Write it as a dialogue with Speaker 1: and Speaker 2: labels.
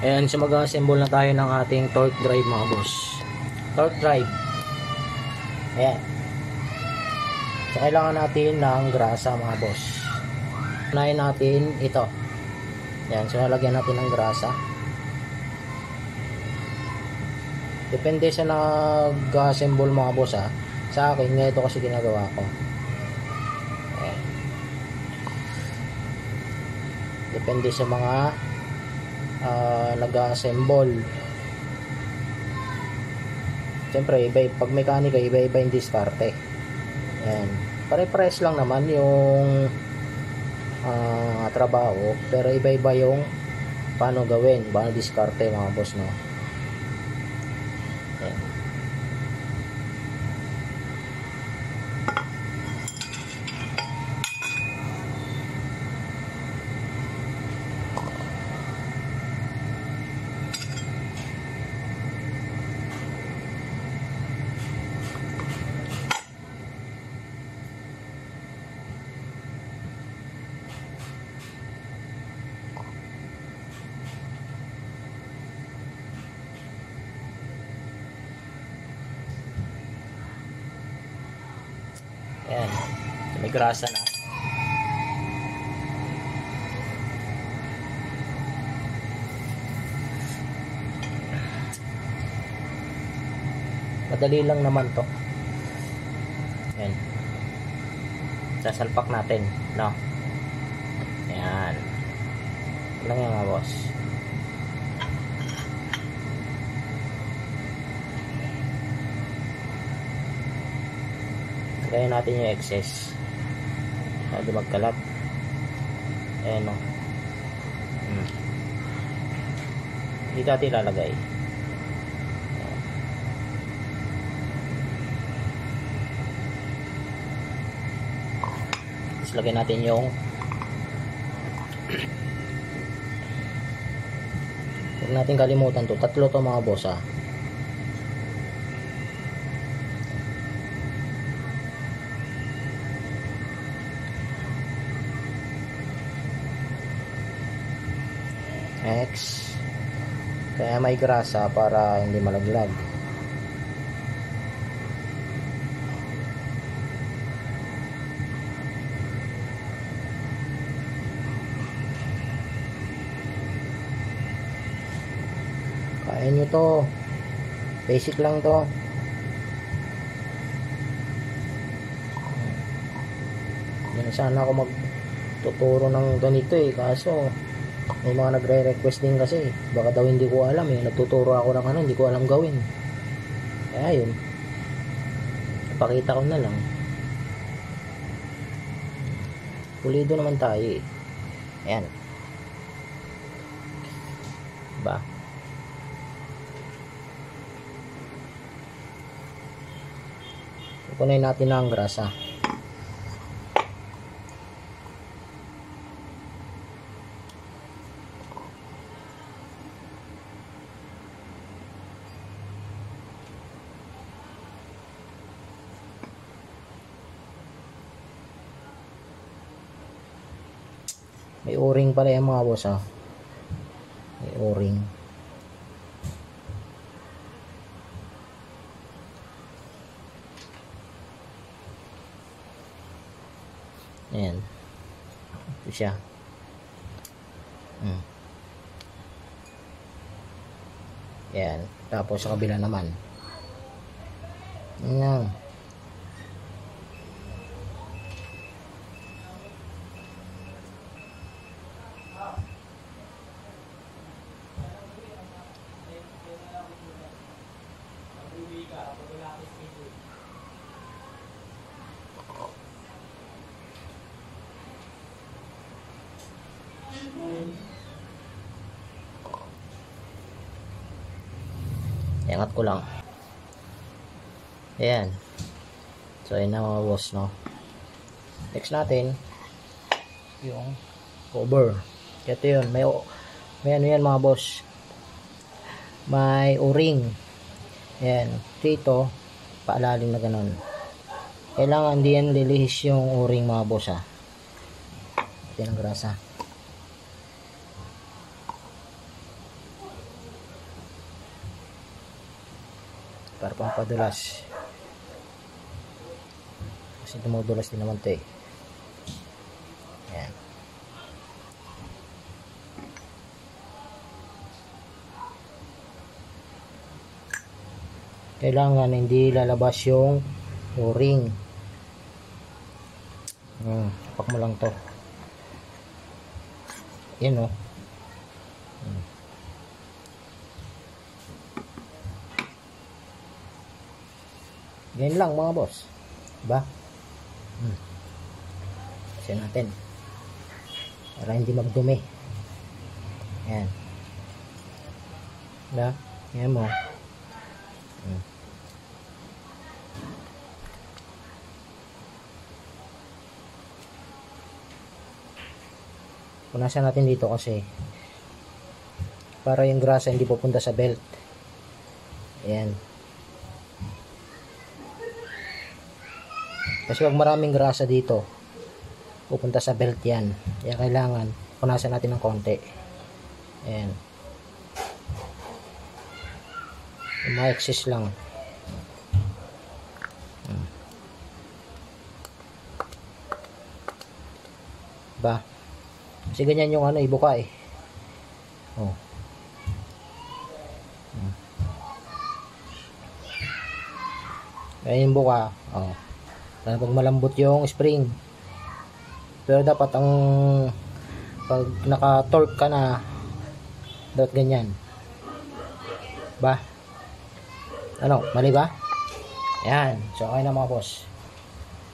Speaker 1: Ayan, so mag-assemble na tayo ng ating torque drive mga boss. Torque drive. Ayan. So kailangan natin ng grasa mga boss. Unahin natin ito. Ayan, so lalagyan natin ng grasa. Depende sa nag-assemble mga boss ha. Sa akin, nga ito kasi ginagawa ko. Ayan. Depende sa mga nag-assemble. Siyempre, pag mekanika, iba-iba yung diskarte. Ayan. Pare-pares lang naman yung trabaho, pero iba-iba yung paano gawin, paano diskarte mga boss, no? Ayan. Ayan. So, may grasa na. Madali lang naman to. Ayan. Sasalpak natin, no? Ayan. Ito lang yan mga boss. Lagayan natin yung excess. Hindi magkalat. Ayan o. Dito natin ilalagay. Tapos lagyan natin yung huwag natin kalimutan to. Tatlo to mga boss ha. X. Kaya may grasa para hindi malaglag. Kaya nyo to. Basic lang to. Yan, sana ako magtuturo ng ganito eh. Kaso may mga nagre-request din kasi baka daw hindi ko alam eh, nagtuturo ako ng ano, hindi ko alam gawin. Kaya yun, ipakita ko na lang. Pulido naman tayo eh. Ayan, ba, pupunin natin ang grasa. May o-ring pala yung mga boss ha. May o-ring. Ayan. Ito siya. Ayan. Tapos sa kabila naman. Ayan. Iangat ko lang. Ayan. So ayun na mga boss, no? Next natin yung cover. Ito yun, may ano yan mga boss, may o-ring. Ayan, dito paalalim na ganun. Kailangan hindi yan lilihis yung o-ring mga boss ha. Ito yung grasa. para pampadulas. Kasi dumudulas din naman ito eh. Ayan. Kailangan hindi lalabas yung o-ring. Pak mo lang to. Yan o. Ganyan lang mga boss. Diba? Kasi natin. Para hindi magdumi. Yan. Diba? Yan mo. Punasan natin dito kasi para yung grasa hindi pupunta sa belt. Ayan. Kasi wag maraming grasa dito pupunta sa belt yan. Kaya kailangan punasan natin ng konti. Ayan. Ma-excess lang. Ba? Kasi ganyan yung ano, ibuka eh. Oh. Ganyan yung buka. Oh. Pag malambot yung spring. Pero dapat ang pag naka-torque ka na dapat ganyan. Ba? Ano? Mali ba? Yan. So, okay na mga boss.